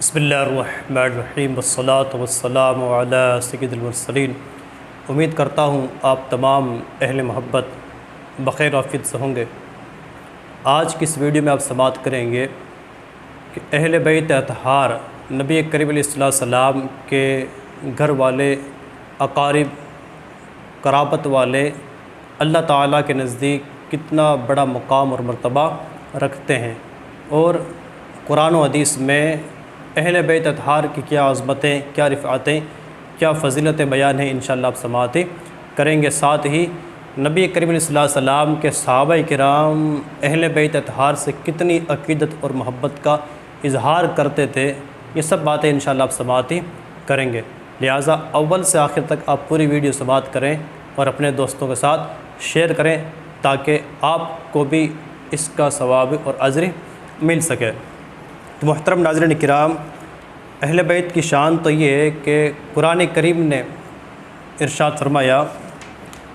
बिस्मिल्लाहिर्रहमानिर्रहीम वस्सलातु वस्सलामु अला सय्यिदिल मुरसलीन। उम्मीद करता हूँ आप तमाम अहले मोहब्बत बख़ैर आफ़ियत से होंगे। आज की इस वीडियो में आप समाअत करेंगे कि अहले बैत अतहार नबी करीम अलैहिस्सलाम के घर वाले, अकारिब, क़राबत वाले अल्लाह ताला के नज़दीक कितना बड़ा मुकाम और मर्तबा रखते हैं और कुरान व हदीस में अहले बैत अतहार की क्या अज़मतें, क्या रिफ़ातें, क्या फ़ज़ीलतें बयान हैं, इंशाअल्लाह आप समाअतें करेंगे। साथ ही नबी करीम अलैहिस्सलाम के सहाबाए किराम अहले बैत अतहार से कितनी अक़ीदत और मोहब्बत का इजहार करते थे, ये सब बातें इंशाअल्लाह आप समाअतें करेंगे। लिहाजा अव्वल से आखिर तक आप पूरी वीडियो समाअत करें और अपने दोस्तों के साथ शेयर करें ताकि आपको भी इसका सवाब और अज़्र मिल सके। तो मोहतरम नाज़रीन किराम, अहले बैत की शान तो ये है कि कुरान करीम ने इरशाद फरमाया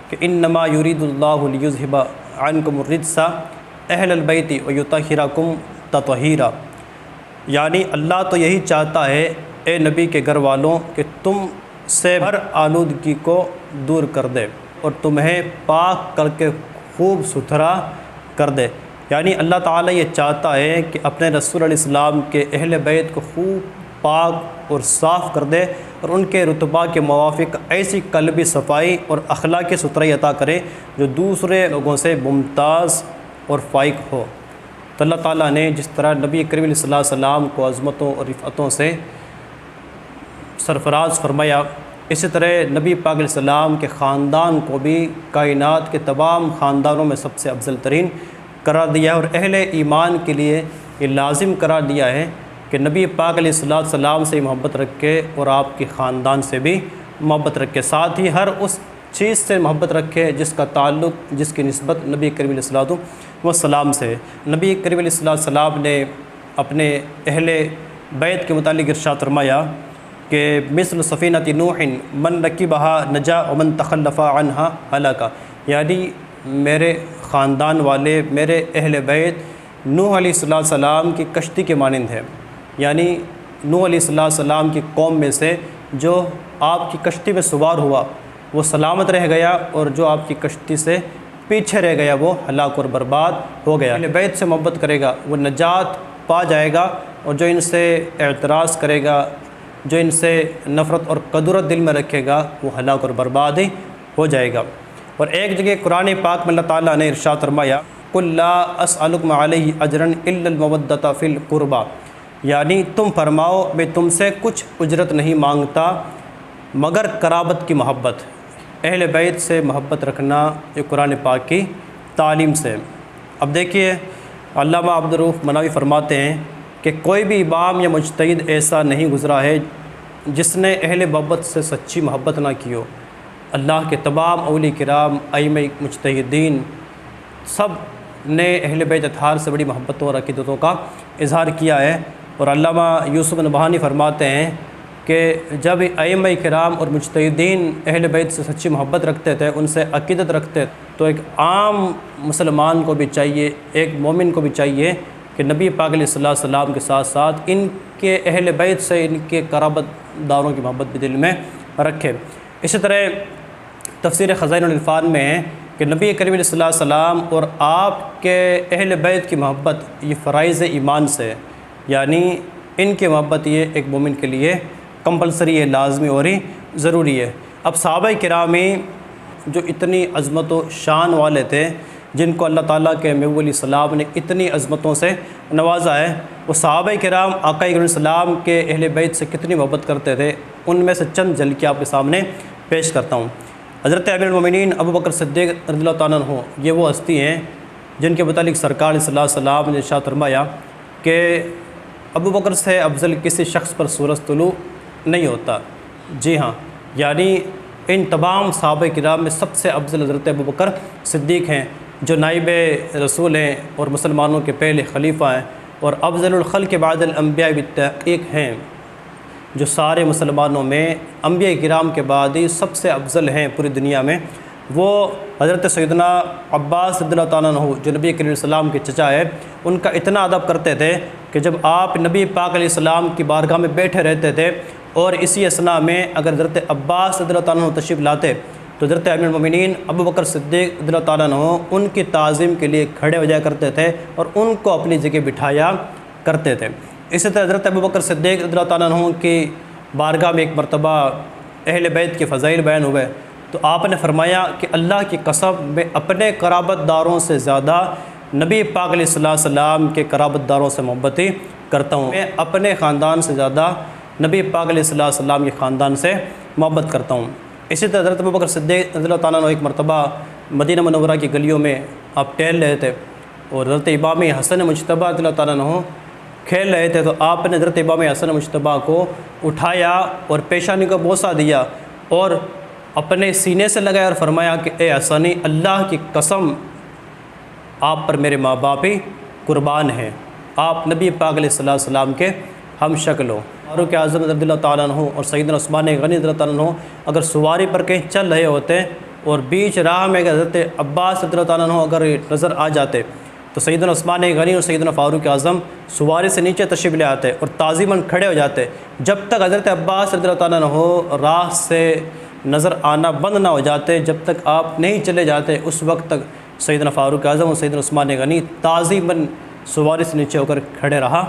कि इन्नमा युरीदुल्लाहु लियुज़हिबा अन्कुमुर रिज्सा अहलल बैति व युतहिरकुम तत्हीरा। यानी अल्लाह तो यही चाहता है ए नबी के घर वालों कि तुम से हर आलूदगी को दूर कर दे और तुम्हें पाक करके खूब सुथरा कर दे। यानी अल्लाह ताला ये चाहता है कि अपने रसूल अलैहिस्सलाम के अहले बैत को खूब पाक और साफ़ कर दे और उनके रुतबा के मुवाफ़िक ऐसी क़ल्बी सफ़ाई और अखलाक़ी सुथराई अता करे जो दूसरे लोगों से मुमताज़ और फ़ाइक हो। तो अल्लाह ताला ने जिस तरह नबी करीम अलैहिस्सलाम को अज़मतों और रिफ़अतों से सरफ़राज़ फरमाया, इसी तरह नबी पाक अलैहिस्सलाम के ख़ानदान को भी कायनात के तमाम ख़ानदानों में सबसे अफजल तरीन करार दिया है और अहले ईमान के लिए ये लाजिम करार दिया है कि नबी पाक अलैहिस्सलाम से मोहब्बत रखे और आपके ख़ानदान से भी मोहब्बत रखे। साथ ही हर उस चीज़ से मोहब्बत रखे जिसका ताल्लुक़, जिसकी निस्बत नबी करीम अलैहिस्सलाम से। नबी करीम अलैहिस्सलाम ने अपने अहले बैत के मुतालिक इरशाद फरमाया कि मिस्ल सफ़ीनति नूहिन मन रकिबहा नजा व मन तखल्लफ़ा अन्हा हलाका। यानी मेरे ख़ानदान वाले, मेरे अहले बैत नूह अलैहिस्सलाम की कश्ती के मानंद है। यानी नूह अलैहिस्सलाम की कौम में से जो आपकी कश्ती में सवार हुआ वो सलामत रह गया और जो आपकी कश्ती से पीछे रह गया वो हलाक और बर्बाद हो गया। अहले बैत से मोहब्बत करेगा वो नजात पा जाएगा और जो इनसे एतराज़ करेगा, जो इनसे नफ़रत और कदरत दिल में रखेगा वो हलाक और बर्बाद ही हो जाएगा। और एक जगह कुरान पाक में अल्लाह ताला ने इरशाद फरमाया कुल ला अस्अलुकुम अलैहि अजरन इल्लल मवद्दता फ़िल क़ुरबा। यानी तुम फरमाओ मैं तुमसे कुछ उजरत नहीं मांगता मगर कराबत की मोहब्बत, अहले बैत से मोहब्बत रखना ये कुरान पाक की तालीम से। अब देखिए अल्लामा अब्दुर रऊफ़ मनावी फरमाते हैं कि कोई भी इमाम या मुज्तहिद ऐसा नहीं गुज़रा है जिसने अहले मोहब्बत से सच्ची मोहब्बत ना की हो। अल्लाह के तमाम औलिया किराम, अइम्मा मुज्तहिदीन सब ने अहले बैत अतहार से बड़ी मोहब्बतों और अक़ीदतों का इजहार किया है। और अल्लामा यूसुफ़ नबहानी फरमाते हैं कि जब अइम्मा किराम और मुज्तहिदीन अहले बैत से सच्ची मोहब्बत रखते थे, उनसे अक़ीदत रखते, तो एक आम मुसलमान को भी चाहिए, एक मोमिन को भी चाहिए कि नबी पाक अलैहिस्सलाम के साथ साथ इनके अहले बैत से, इनके क़राबतदारों की मोहब्बत भी दिल में रखे। इसी तरह तफ़सीर ख़ज़ाइनुल इरफ़ान में है कि नबी करीम अलैहिस्सलाम और आपके अहले बैत की मोहब्बत ये फ़राइज़ ईमान से है। यानी इनकी मोहब्बत ये एक मोमिन के लिए कंपलसरी है, लाजमी और ही ज़रूरी है। अब सहाबाए किराम जो इतनी अज़मत व शान वाले थे, जिनको अल्लाह ताला के महबूब अलैहिस्सलाम ने इतनी अज़मतों से नवाजा है, वो सहाबाए किराम आका अलैहिस्सलाम के अहले बैत से कितनी मोहब्बत करते थे, उनमें से चंद झलकियाँ आपके सामने पेश करता हूँ। हज़रत अमीरुल मोमिनीन अबू बकर सिद्दीक़ रज़ियल्लाहु ताला अन्हु ये वो हस्ती हैं जिनके मुतालिक सरकार सल्लल्लाहु अलैहि वसल्लम ने इरशाद फरमाया कि अबू बकर से अफजल किसी शख्स पर सूरज तुलू नहीं होता। जी हाँ, यानी इन तमाम सहाबाए किराम में सबसे अफजल हज़रत अबू बकर सिद्दीक़ हैं जो नाइब रसूल हैं और मुसलमानों के पहले खलीफा हैं और अफजलुल खल्क़ बादल अंबिया बित्तहक़ीक़ हैं, जो सारे मुसलमानों में अंबिया किराम के बाद ही सबसे अफजल हैं पूरी दुनिया में। वो हज़रत सैयदना अब्बास रज़ियल्लाहु ताला अन्हु जो नबी करीम सल्लल्लाहु अलैहि वसल्लम के चचा है, उनका इतना अदब करते थे कि जब आप नबी पाक अलैहिस्सलाम की बारगाह में बैठे रहते थे और इसी असना में अगर हज़रत अब्बास रज़ियल्लाहु अन्हु तशरीफ़ लाते तो हज़रत अमीरुल मोमिनीन अबू बकर सिद्दीक़ रज़ियल्लाहु अन्हु उनकी ताज़ीम के लिए खड़े हो जाया करते थे और उनको अपनी जगह बिठाया करते थे। इसी तरह हज़रत अबू बकर सिद्दीक़ रज़ियल्लाहु अन्हु की बारगाह में एक मरतबा अहले बैत के फ़ज़ाइल बयान हुए तो आपने फ़रमाया कि अल्लाह की कसम मैं अपने क़राबतदारों से ज़्यादा नबी पाक अलैहिस्सलाम के क़राबतदारों से मोहब्बती करता हूँ। मैं अपने ख़ानदान से ज़्यादा नबी पाक अलैहिस्सलाम के ख़ानदान से मोहब्बत करता हूँ। इसी तरह हज़रत अबू बकर सिद्दीक़ रज़ियल्लाहु अन्हु एक मरतबा मदीना मुनव्वरा की गलियों में आप टहल रहे थे और हज़रत इमाम हसन मुज्तबा रज़ियल्लाहु अन्हु खेल रहे थे तो आपने हज़रत इमाम हसन मुज्तबा को उठाया और पेशानी को बोसा दिया और अपने सीने से लगाया और फरमाया कि ए हसनी, अल्लाह की कसम आप पर मेरे माँ बाप ही कुर्बान हैं, आप नबी पाक अलैहिस्सलाम के हम शक्ल हो। फारूक आज़म रज़ियल्लाहु ताला अन्हु और सैयदना उस्मान गनी रज़ियल्लाहु ताला अन्हु अगर सवारी पर कहीं चल रहे होते और बीच राह में हज़रत अब्बास रज़ियल्लाहु ताला अन्हु अगर नज़र आ जाते तो सैयदना उस्मान गनी और सैयदना फारूक आज़म सवारी से नीचे तशरीफ़ ले आते और ताज़ीमन खड़े हो जाते। जब तक हज़रत अब्बास रज़ियल्लाहु ताला अन्हु राह से नज़र आना बंद ना हो जाते, जब तक आप नहीं चले जाते, उस वक्त तक सैयदना फारूक आज़म और सैयदना उस्मान गनी ताज़ीमन सवारी से नीचे होकर खड़े रहा